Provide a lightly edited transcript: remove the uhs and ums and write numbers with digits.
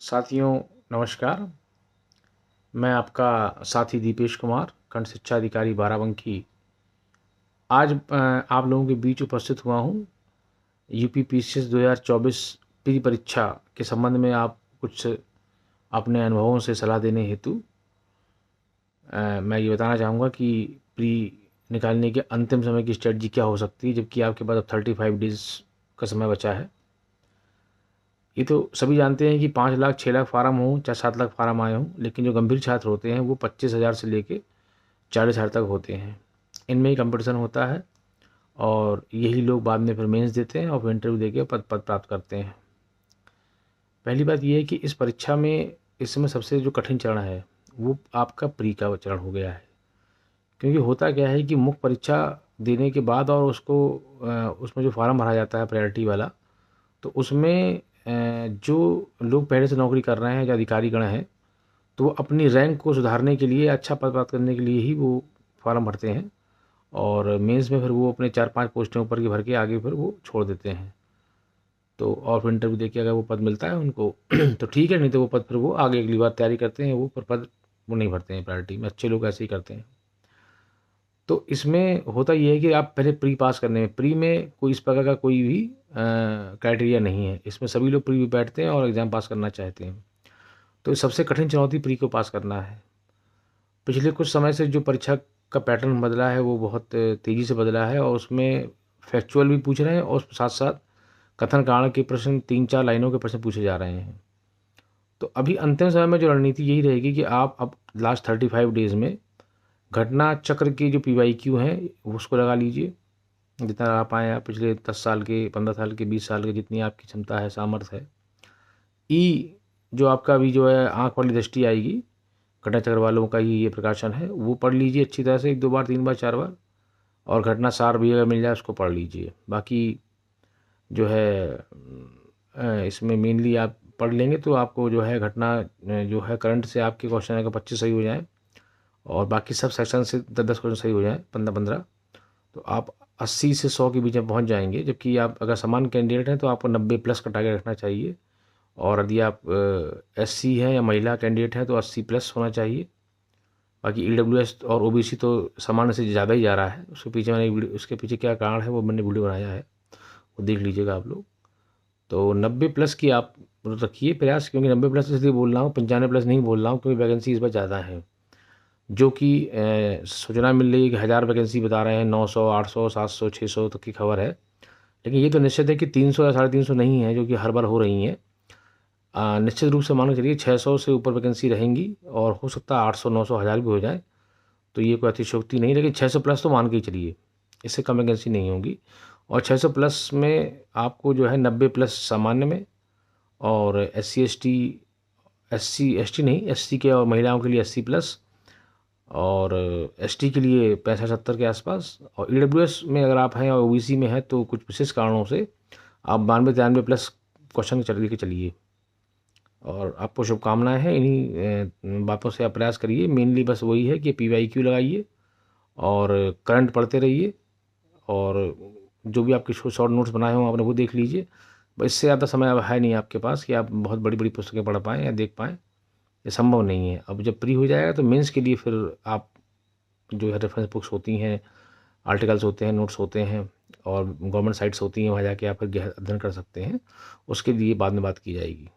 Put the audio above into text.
साथियों नमस्कार। मैं आपका साथी दीपेश कुमार, खंड शिक्षा अधिकारी बाराबंकी। आज आप लोगों के बीच उपस्थित हुआ हूँ यूपी पीसीएस 2024 प्री परीक्षा के संबंध में आप कुछ अपने अनुभवों से सलाह देने हेतु मैं ये बताना चाहूँगा कि प्री निकालने के अंतिम समय की स्ट्रेटजी क्या हो सकती है, जबकि आपके पास अब 35 डेज़ का समय बचा है। ये तो सभी जानते हैं कि 5 लाख 6 लाख फार्म हों चाहे 7 लाख फार्म आए हों, लेकिन जो गंभीर छात्र होते हैं वो 25,000 से लेके 40,000 तक होते हैं। इनमें ही कंपटीशन होता है और यही लोग बाद में फिर मेंस देते हैं और फिर इंटरव्यू देके पद प्राप्त करते हैं। पहली बात ये है कि इस परीक्षा में इस समय सबसे जो कठिन चरण है वो आपका प्री का चरण हो गया है, क्योंकि होता क्या है कि मुख्य परीक्षा देने के बाद और उसमें जो फार्म भरा जाता है प्रायोरिटी वाला, तो उसमें जो लोग पहले से नौकरी कर रहे हैं, जो अधिकारीगण हैं, तो वो अपनी रैंक को सुधारने के लिए, अच्छा पद प्राप्त करने के लिए ही वो फार्म भरते हैं और मेंस में फिर वो अपने 4-5 पोस्टें ऊपर की भर के आगे फिर वो छोड़ देते हैं। तो और फिर इंटरव्यू देके अगर वो पद मिलता है उनको तो ठीक है, नहीं तो वो पद फिर वो आगे अगली बार तैयारी करते हैं, वो पर पद वो नहीं भरते हैं प्रायोरिटी में। अच्छे लोग ऐसे ही करते हैं। तो इसमें होता ये है कि आप पहले प्री पास करने में, प्री में कोई इस प्रकार का कोई भी क्राइटेरिया नहीं है। इसमें सभी लोग प्री में बैठते हैं और एग्ज़ाम पास करना चाहते हैं। तो सबसे कठिन चुनौती प्री को पास करना है। पिछले कुछ समय से जो परीक्षा का पैटर्न बदला है वो बहुत तेज़ी से बदला है और उसमें फैक्चुअल भी पूछ रहे हैं और साथ साथ कथन कारण के प्रश्न 3-4 लाइनों के प्रश्न पूछे जा रहे हैं। तो अभी अंतिम समय में जो रणनीति यही रहेगी कि आप अब लास्ट 35 डेज़ में घटना चक्र के जो PYQ हैं उसको लगा लीजिए, जितना आप आए आप पिछले 10 साल के, 15 साल के, 20 साल के, जितनी आपकी क्षमता है, सामर्थ्य है। जो आपका अभी जो है आँख वाली दृष्टि आएगी, घटना चक्र वालों का ही ये प्रकाशन है, वो पढ़ लीजिए अच्छी तरह से 1-2 बार, 3 बार, 4 बार। और घटना सार भी अगर मिल जाए उसको पढ़ लीजिए। बाकी जो है इसमें मेनली आप पढ़ लेंगे तो आपको जो है घटना जो है करंट से आपके क्वेश्चन अगर 25 सही हो जाए और बाकी सब सेक्शन से 10-10 क्वेश्चन सही हो जाए, 15-15, तो आप 80 से 100 के बीच में पहुंच जाएंगे। जबकि आप अगर समान कैंडिडेट हैं तो आपको 90+ का टारगेट रखना चाहिए और यदि आप SC हैं या महिला कैंडिडेट हैं तो 80+ होना चाहिए। बाकी EWS और OBC तो सामान्य से ज़्यादा ही जा रहा है। उसके पीछे क्या कारण है वो मैंने वीडियो बनाया है, वो देख लीजिएगा आप लोग। तो 90+ की आप रखिए प्रयास, क्योंकि 90+ इसलिए बोल रहा हूँ, 95+ नहीं बोल रहा हूँ, क्योंकि वैकेंसी इस बार ज़्यादा है। जो कि सूचना मिल रही है कि 1000 वैकेंसी बता रहे हैं, 900, 800, 700, 600 तक की खबर है। लेकिन ये तो निश्चित है कि 300 या 350 नहीं है, जो कि हर बार हो रही हैं। निश्चित रूप से मान के चलिए 600 से ऊपर वैकेंसी रहेंगी और हो सकता है 800, 900, 1000 भी हो जाए। तो ये कोई अतिशयोक्ति नहीं, लेकिन 600+ तो मान के ही चलिए, इससे कम वैकेंसी नहीं होगी। और 600+ में आपको जो है 90+ सामान्य में और SC नहीं, SC के और महिलाओं के लिए 80+ और ST के लिए 65-70 के आसपास। और EWS में अगर आप हैं और OBC में हैं तो कुछ विशेष कारणों से आप 92-93+ क्वेश्चन लेके चलिए। और आपको शुभकामनाएं हैं। इन्हीं बातों से आप प्रयास करिए। मेनली बस वही है कि PYQ लगाइए और करंट पढ़ते रहिए और जो भी आपके शॉर्ट नोट्स बनाए हों आपने वो देख लीजिए। बस इससे ज़्यादा समय अब है नहीं आपके पास कि आप बहुत बड़ी बड़ी पुस्तकें पढ़ पाएँ या देख पाएँ, ये संभव नहीं है। अब जब प्री हो जाएगा तो मेंस के लिए फिर आप जो है रेफरेंस बुक्स होती हैं, आर्टिकल्स होते हैं, नोट्स होते हैं और गवर्नमेंट साइट्स होती हैं, वहाँ जाके आप फिर गहन अध्ययन कर सकते हैं। उसके लिए बाद में बात की जाएगी।